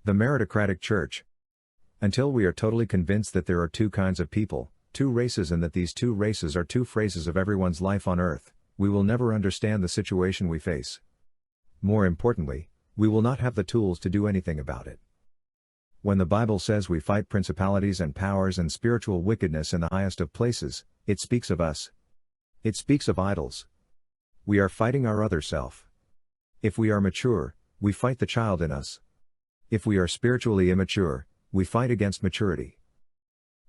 The Meritocratic Church. Until we are totally convinced that there are two kinds of people, two races, and that these two races are two phases of everyone's life on earth, we will never understand the situation we face. More importantly, we will not have the tools to do anything about it. When the Bible says we fight principalities and powers and spiritual wickedness in the highest of places, it speaks of us. It speaks of idols. We are fighting our other self. If we are mature, we fight the child in us. If we are spiritually immature, we fight against maturity.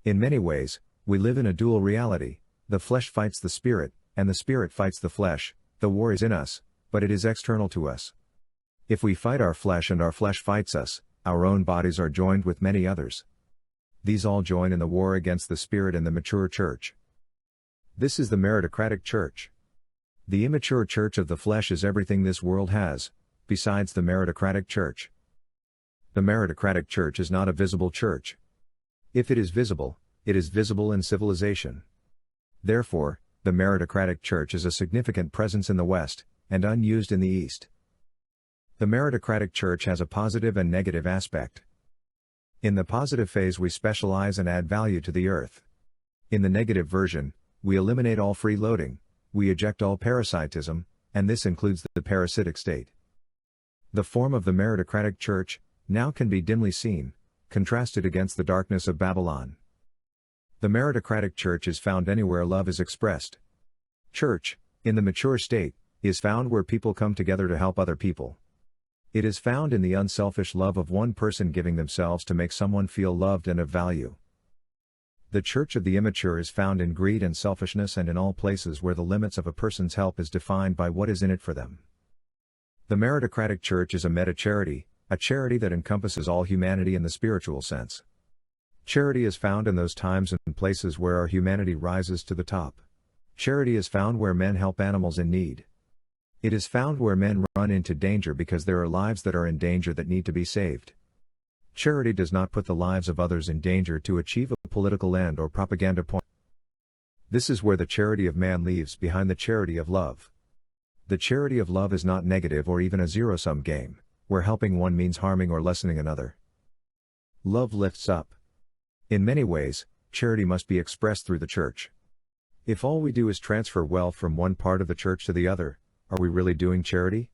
In many ways, we live in a dual reality: the flesh fights the spirit, and the spirit fights the flesh. The war is in us, but it is external to us. If we fight our flesh and our flesh fights us, our own bodies are joined with many others. These all join in the war against the spirit and the mature church. This is the Meritocratic Church. The immature church of the flesh is everything this world has, besides the Meritocratic Church. The Meritocratic Church is not a visible church. If it is visible in civilization. Therefore, the Meritocratic Church is a significant presence in the West, and unused in the East. The Meritocratic Church has a positive and negative aspect. In the positive phase, we specialize and add value to the earth. In the negative version, we eliminate all freeloading, we eject all parasitism, and this includes the parasitic state. The form of the Meritocratic Church now can be dimly seen, contrasted against the darkness of Babylon. The Meritocratic Church is found anywhere love is expressed. Church, in the mature state, is found where people come together to help other people. It is found in the unselfish love of one person giving themselves to make someone feel loved and of value. The church of the immature is found in greed and selfishness, and in all places where the limits of a person's help is defined by what is in it for them. The Meritocratic Church is a meta-charity, a charity that encompasses all humanity in the spiritual sense. Charity is found in those times and places where our humanity rises to the top. Charity is found where men help animals in need. It is found where men run into danger because there are lives that are in danger that need to be saved. Charity does not put the lives of others in danger to achieve a political end or propaganda point. This is where the charity of man leaves behind the charity of love. The charity of love is not negative or even a zero-sum game, where helping one means harming or lessening another. Love lifts up. In many ways, charity must be expressed through the church. If all we do is transfer wealth from one part of the church to the other, are we really doing charity?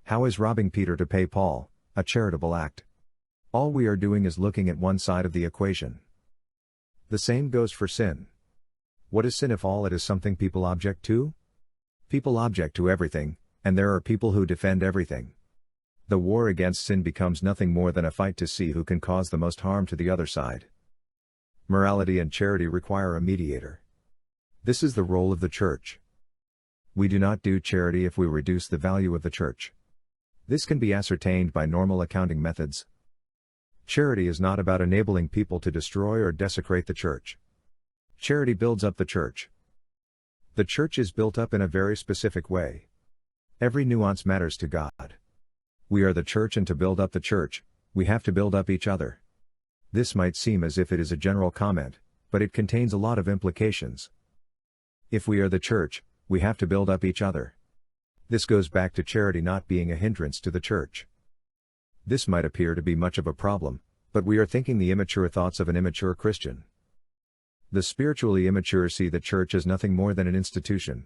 How is robbing Peter to pay Paul a charitable act? All we are doing is looking at one side of the equation. The same goes for sin. What is sin if all it is something people object to? People object to everything, and there are people who defend everything. The war against sin becomes nothing more than a fight to see who can cause the most harm to the other side. Morality and charity require a mediator. This is the role of the church. We do not do charity if we reduce the value of the church. This can be ascertained by normal accounting methods. Charity is not about enabling people to destroy or desecrate the church. Charity builds up the church. The church is built up in a very specific way. Every nuance matters to God. We are the church, and to build up the church, we have to build up each other. This might seem as if it is a general comment, but it contains a lot of implications. If we are the church, we have to build up each other. This goes back to charity not being a hindrance to the church. This might appear to be much of a problem, but we are thinking the immature thoughts of an immature Christian. The spiritually immature see the church as nothing more than an institution.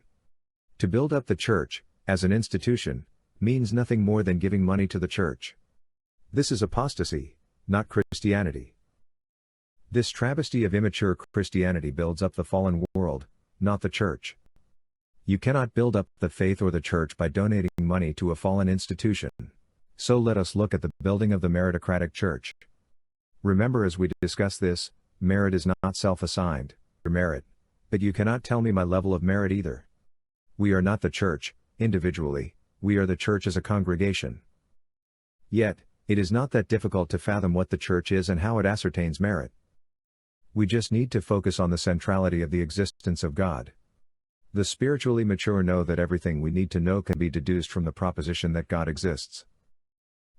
To build up the church, as an institution, means nothing more than giving money to the church. This is apostasy, not Christianity. This travesty of immature Christianity builds up the fallen world, not the church. You cannot build up the faith or the church by donating money to a fallen institution. So let us look at the building of the Meritocratic Church. Remember, as we discuss this, merit is not self-assigned, merit, but you cannot tell me my level of merit either. We are not the church, individually, we are the church as a congregation. Yet, it is not that difficult to fathom what the church is and how it ascertains merit. We just need to focus on the centrality of the existence of God. The spiritually mature know that everything we need to know can be deduced from the proposition that God exists.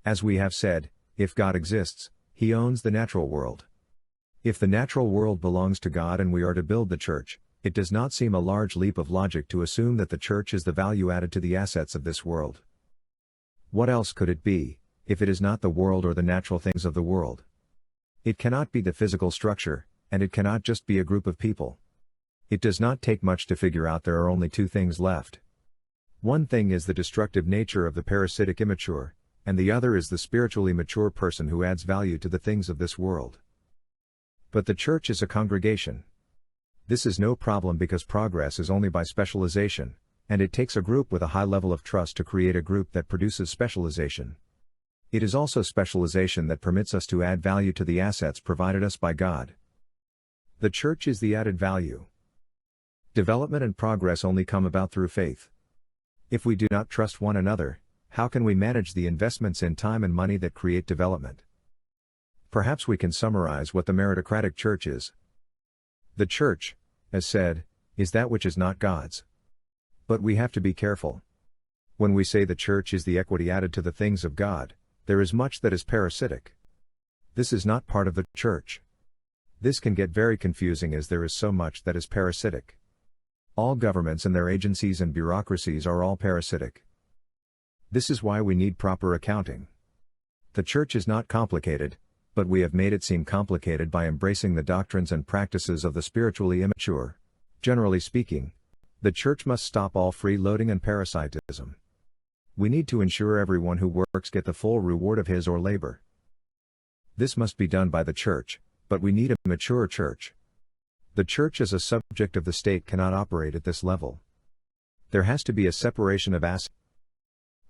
As we have said, if God exists, He owns the natural world. If the natural world belongs to God and we are to build the church, it does not seem a large leap of logic to assume that the church is the value added to the assets of this world. What else could it be, if it is not the world or the natural things of the world. It cannot be the physical structure, and it cannot just be a group of people. It does not take much to figure out there are only two things left. One thing is the destructive nature of the parasitic immature, and the other is the spiritually mature person who adds value to the things of this world. But the church is a congregation. This is no problem because progress is only by specialization, and it takes a group with a high level of trust to create a group that produces specialization. It is also specialization that permits us to add value to the assets provided us by God. The church is the added value. Development and progress only come about through faith. If we do not trust one another, how can we manage the investments in time and money that create development? Perhaps we can summarize what the Meritocratic Church is. The church, as said, is that which is not God's. But we have to be careful. When we say the church is the equity added to the things of God, there is much that is parasitic. This is not part of the church. This can get very confusing as there is so much that is parasitic. All governments and their agencies and bureaucracies are all parasitic. This is why we need proper accounting. The church is not complicated, but we have made it seem complicated by embracing the doctrines and practices of the spiritually immature. Generally speaking, the church must stop all freeloading and parasitism. We need to ensure everyone who works get the full reward of his or labor. This must be done by the church, but we need a mature church. The church as a subject of the state cannot operate at this level. There has to be a separation of assets.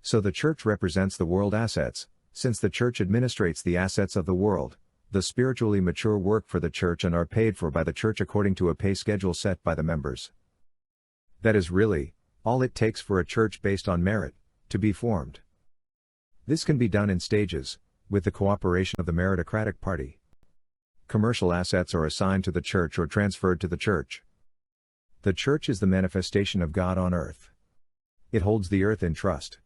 So the church represents the world assets. Since the church administrates the assets of the world, the spiritually mature work for the church and are paid for by the church according to a pay schedule set by the members. That is really all it takes for a church based on merit to be formed. This can be done in stages, with the cooperation of the Meritocratic Party. Commercial assets are assigned to the church or transferred to the church. The church is the manifestation of God on earth. It holds the earth in trust.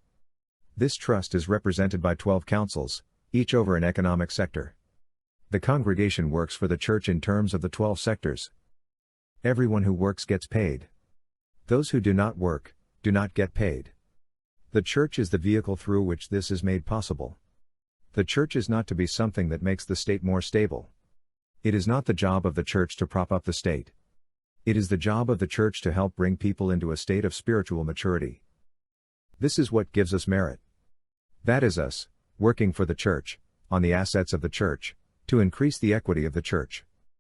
This trust is represented by 12 councils, each over an economic sector. The congregation works for the church in terms of the 12 sectors. Everyone who works gets paid. Those who do not work, do not get paid. The church is the vehicle through which this is made possible. The church is not to be something that makes the state more stable. It is not the job of the church to prop up the state. It is the job of the church to help bring people into a state of spiritual maturity. This is what gives us merit. That is us, working for the church, on the assets of the church, to increase the equity of the church.